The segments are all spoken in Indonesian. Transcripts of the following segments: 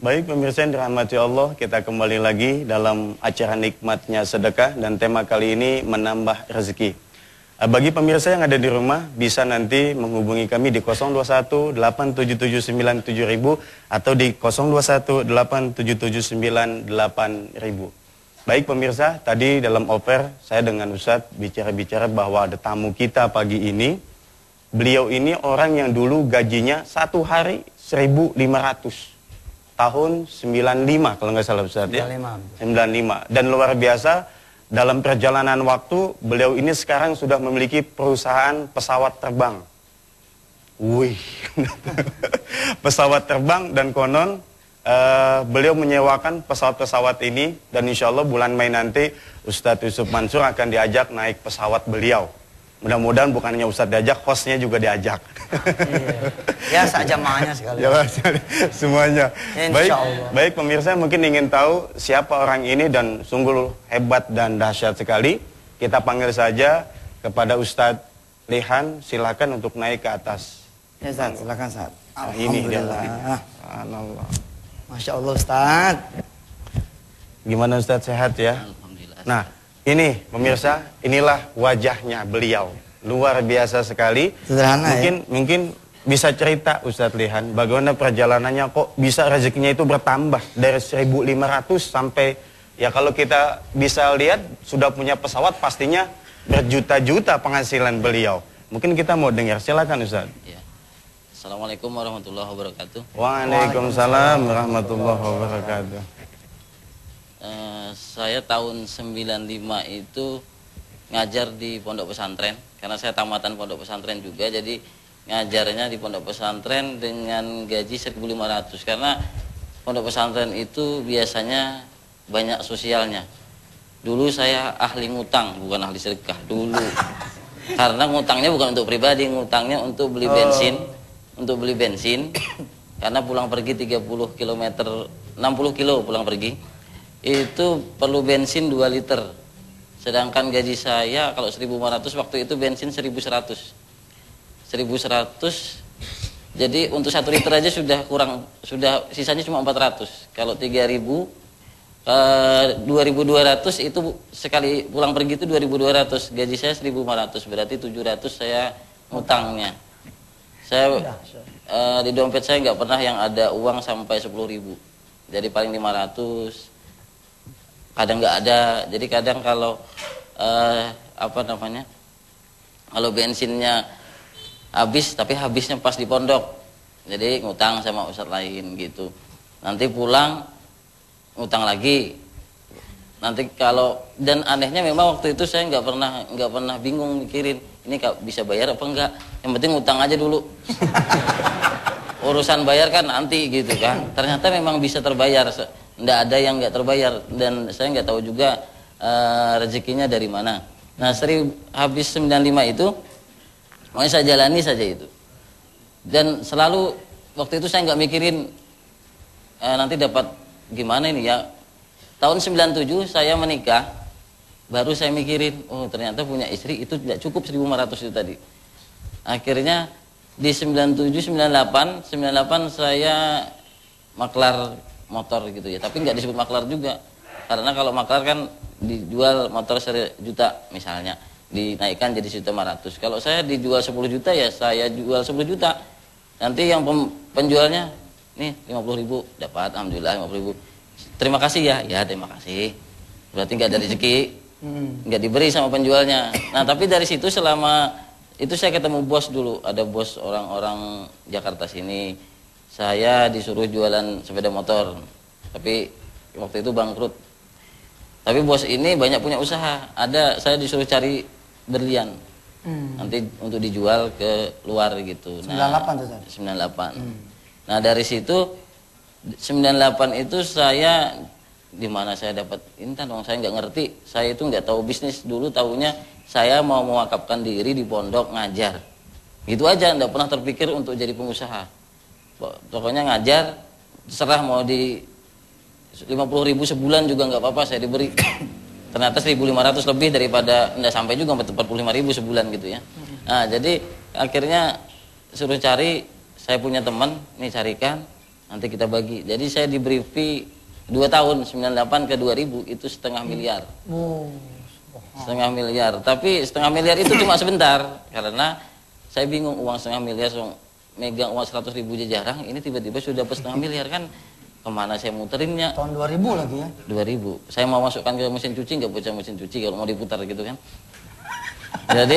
Baik pemirsa yang dirahmati Allah, kita kembali lagi dalam acara nikmatnya sedekah dan tema kali ini menambah rezeki. Bagi pemirsa yang ada di rumah bisa nanti menghubungi kami di 021 8779000 atau di 021 87798 8000. Baik pemirsa, tadi dalam offer saya dengan Ustadz bicara-bicara bahwa ada tamu kita pagi ini. Beliau ini orang yang dulu gajinya satu hari 1.500. Tahun 95 kalau nggak salah Ustadz ya. 95. Dan luar biasa dalam perjalanan waktu beliau ini sekarang sudah memiliki perusahaan pesawat terbang. Wih. Pesawat terbang dan konon beliau menyewakan pesawat-pesawat ini dan insya Allah bulan Mei nanti Ustadz Yusuf Mansur akan diajak naik pesawat beliau. Mudah-mudahan bukan hanya Ustadz diajak, hostnya juga diajak. Ya, sak jamaahnya sekali. Ya, semuanya. Baik pemirsa mungkin ingin tahu siapa orang ini dan sungguh hebat dan dahsyat sekali. Kita panggil saja kepada Ustadz Lihan, silakan untuk naik ke atas. Ya Ustadz, silakan Ustadz. Ini dia. Alhamdulillah. Masya Allah Ustadz. Gimana Ustadz, sehat ya? Alhamdulillah. Nah, ini pemirsa, inilah wajahnya beliau. Luar biasa sekali. Sederhana mungkin bisa cerita Ustadz Lihan, bagaimana perjalanannya kok bisa rezekinya itu bertambah dari 1.500 sampai, ya kalau kita bisa lihat sudah punya pesawat pastinya berjuta-juta penghasilan beliau. Mungkin kita mau dengar, silakan Ustadz. Ya. Assalamualaikum warahmatullahi wabarakatuh. Waalaikumsalam warahmatullahi wabarakatuh. Saya tahun 95 itu ngajar di pondok pesantren, karena saya tamatan pondok pesantren juga, jadi ngajarnya di pondok pesantren dengan gaji 1.500 karena pondok pesantren itu biasanya banyak sosialnya. Dulu saya ahli ngutang, bukan ahli sedekah dulu. Karena ngutangnya bukan untuk pribadi, ngutangnya untuk beli bensin, karena pulang pergi 30 km, 60 kilo pulang pergi. Itu perlu bensin 2 liter. Sedangkan gaji saya kalau 1.500 waktu itu bensin 1.100. 1.100. Jadi untuk 1 liter aja sudah kurang, sudah sisanya cuma 400. Kalau 3.000 2.200 itu sekali pulang pergi itu 2.200. Gaji saya 1.500, berarti 700 saya ngutangnya. Saya di dompet saya nggak pernah yang ada uang sampai 10.000. Jadi paling 500. Kadang nggak ada, jadi kadang kalau kalau bensinnya habis, tapi habisnya pas di pondok, jadi ngutang sama ustadz lain gitu. Nanti pulang ngutang lagi. Nanti kalau, dan anehnya memang waktu itu saya nggak pernah bingung mikirin ini bisa bayar apa enggak. Yang penting ngutang aja dulu. Urusan bayar kan nanti gitu kan. Ternyata memang bisa terbayar. Nggak ada yang nggak terbayar dan saya nggak tahu juga rezekinya dari mana. Nah, habis 95 itu mau saya jalani saja itu. Dan selalu waktu itu saya nggak mikirin nanti dapat gimana ini ya. Tahun 97 saya menikah, baru saya mikirin, oh ternyata punya istri itu tidak cukup 1.500 itu tadi. Akhirnya di 97, 98 saya maklar motor gitu ya, tapi nggak disebut maklar juga, karena kalau maklar kan dijual motor 1 juta misalnya, dinaikkan jadi 1.500.000. Kalau saya dijual 10 juta ya saya jual 10 juta. Nanti yang penjualnya nih 50.000 dapat, alhamdulillah 50.000. Terima kasih ya terima kasih. Berarti nggak ada rezeki, nggak diberi sama penjualnya. Nah tapi dari situ selama itu saya ketemu bos dulu, ada bos orang-orang Jakarta sini. Saya disuruh jualan sepeda motor, tapi waktu itu bangkrut. Tapi bos ini banyak punya usaha. Saya disuruh cari berlian, nanti untuk dijual ke luar gitu. 98 tuh. 98. Nah dari situ 98 itu saya di mana saya dapat intan dong, saya nggak ngerti. Saya itu nggak tahu bisnis dulu, tahunya saya mau mewakafkan diri di pondok ngajar. Gitu aja, nggak pernah terpikir untuk jadi pengusaha. Pokoknya ngajar, terserah mau di 50.000 sebulan juga nggak apa-apa, saya diberi. Ternyata 1.500 lebih daripada, nggak sampai juga 45.000 sebulan gitu ya. Nah jadi akhirnya suruh cari, saya punya teman, nih carikan. Nanti kita bagi. Jadi saya diberi fee 2 tahun 98 ke 2000 itu setengah miliar. Setengah miliar. Tapi setengah miliar itu cuma sebentar karena saya bingung uang setengah miliar megang uang 100.000 aja jarang. Ini tiba-tiba sudah dapat setengah miliar kan. Kemana saya muterinnya? Tahun 2000 lagi ya. 2000. Saya mau masukkan ke mesin cuci nggak bocah mesin cuci kalau mau diputar gitu kan. Jadi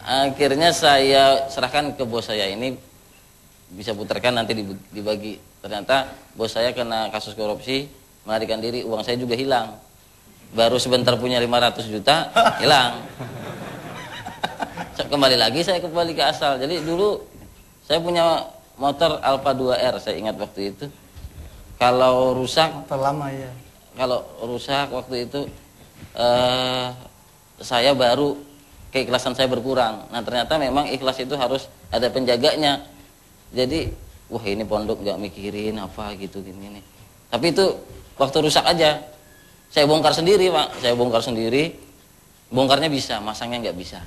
akhirnya saya serahkan ke bos saya ini bisa putarkan nanti dibagi. Ternyata bos saya kena kasus korupsi, melarikan diri, uang saya juga hilang. Baru sebentar punya 500 juta, hilang. Kembali lagi saya kembali ke asal. Jadi dulu saya punya motor Alfa 2R, saya ingat waktu itu. Kalau rusak, Terlama ya. kalau rusak waktu itu saya baru keikhlasan saya berkurang. Nah ternyata memang ikhlas itu harus ada penjaganya. Jadi wah ini pondok nggak mikirin apa gitu gini. Tapi itu waktu rusak aja. Saya bongkar sendiri Pak. Saya bongkar sendiri. Bongkarnya bisa, masangnya nggak bisa.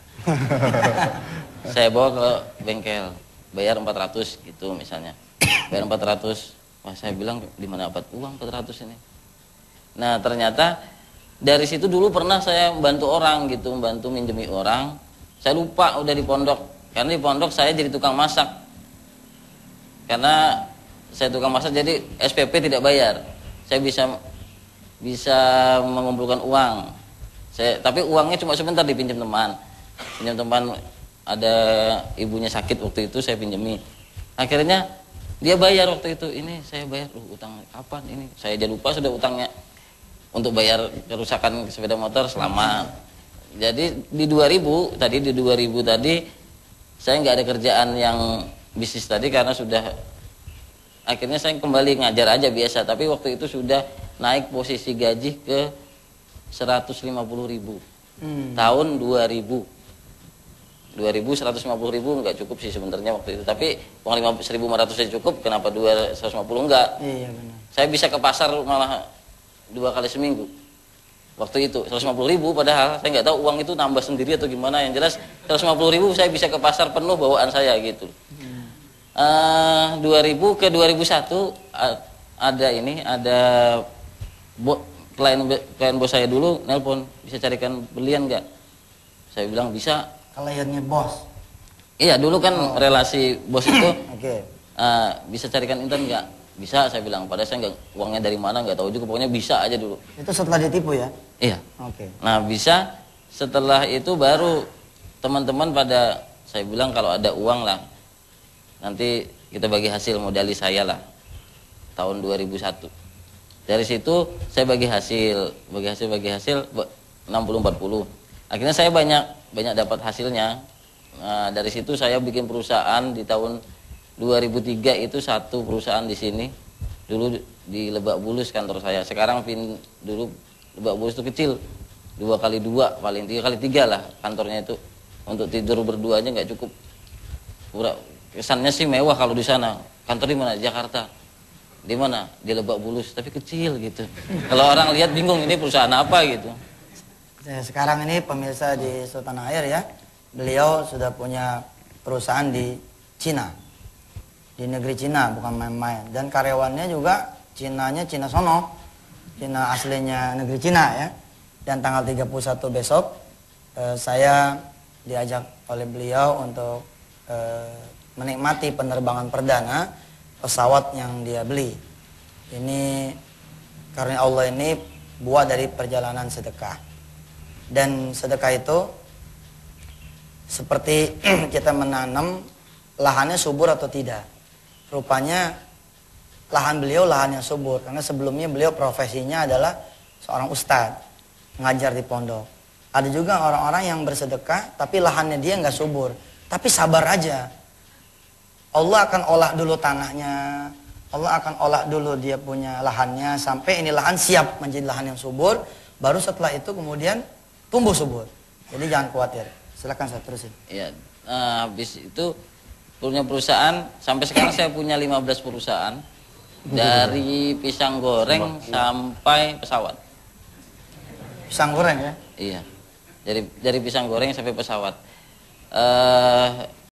Saya bawa ke bengkel, bayar 400 gitu misalnya. Bayar 400. Wah saya bilang di mana dapat uang 400 ini. Nah ternyata dari situ dulu pernah saya membantu orang gitu, membantu minjemi orang. Saya lupa udah di pondok, karena di pondok saya jadi tukang masak. Karena saya tukang masak jadi SPP tidak bayar. Saya bisa mengumpulkan uang. Tapi uangnya cuma sebentar dipinjam teman. Pinjam teman, ada ibunya sakit waktu itu saya pinjemi. Akhirnya dia bayar waktu itu. Ini saya bayar, utang kapan ini? Saya aja lupa sudah utangnya. Untuk bayar kerusakan sepeda motor selamat. Jadi di 2000 tadi saya nggak ada kerjaan yang bisnis tadi karena sudah akhirnya saya kembali ngajar aja biasa. Tapi waktu itu sudah naik posisi gaji ke 150.000 tahun 2000. 150.000 nggak cukup sih sebenarnya waktu itu. Tapi uang 1.500 saya cukup. Kenapa 150 enggak? Iya benar. Saya bisa ke pasar malah 2 kali seminggu. Waktu itu 150.000 padahal saya nggak tahu uang itu nambah sendiri atau gimana. Yang jelas 150.000 saya bisa ke pasar penuh bawaan saya gitu. 2000 ke 2001 ada klien bos saya dulu nelpon, bisa carikan belian nggak? Saya bilang bisa. Kliennya bos. Iya dulu kan relasi bos itu Oke. bisa carikan intern nggak? Bisa saya bilang. Padahal saya nggak, uangnya dari mana nggak tahu juga, pokoknya bisa aja dulu. Itu setelah ditipu ya? Iya. Oke. Nah bisa, setelah itu baru teman-teman pada saya bilang kalau ada uang lah nanti kita bagi hasil, modali saya lah tahun 2001. Dari situ saya bagi hasil 60-40. Akhirnya saya banyak dapat hasilnya. Nah, dari situ saya bikin perusahaan di tahun 2003 itu satu perusahaan di sini. Dulu di Lebak Bulus kantor saya. Sekarang dulu Lebak Bulus itu kecil. 2x2 paling 3x3 lah kantornya itu. Untuk tidur berdua aja nggak cukup. Kesannya sih mewah kalau di sana. Kantor di mana? Jakarta. Di mana? Di Lebak Bulus, tapi kecil gitu. Kalau orang lihat bingung ini perusahaan apa gitu. Sekarang ini pemirsa di Sultan Air ya, beliau sudah punya perusahaan di Cina, di negeri Cina, bukan main-main. Dan karyawannya juga Cina sono, Cina aslinya negeri Cina ya. Dan tanggal 31 besok saya diajak oleh beliau untuk menikmati penerbangan perdana pesawat yang dia beli. Ini karena Allah ini buat dari perjalanan sedekah. Dan sedekah itu seperti kita menanam, lahannya subur atau tidak. Rupanya lahan beliau lahan yang subur, karena sebelumnya beliau profesinya adalah seorang ustadz, ngajar di pondok. Ada juga orang-orang yang bersedekah tapi lahannya dia nggak subur, tapi sabar aja. Allah akan olah dulu tanahnya, Allah akan olah dulu dia punya lahannya sampai ini lahan siap menjadi lahan yang subur, baru setelah itu kemudian tumbuh subur. Jadi jangan khawatir. Silakan saya terusin. Iya, habis itu punya perusahaan, sampai sekarang saya punya 15 perusahaan. Dari pisang goreng sampai pesawat. Pisang goreng ya? Iya. Dari pisang goreng sampai pesawat.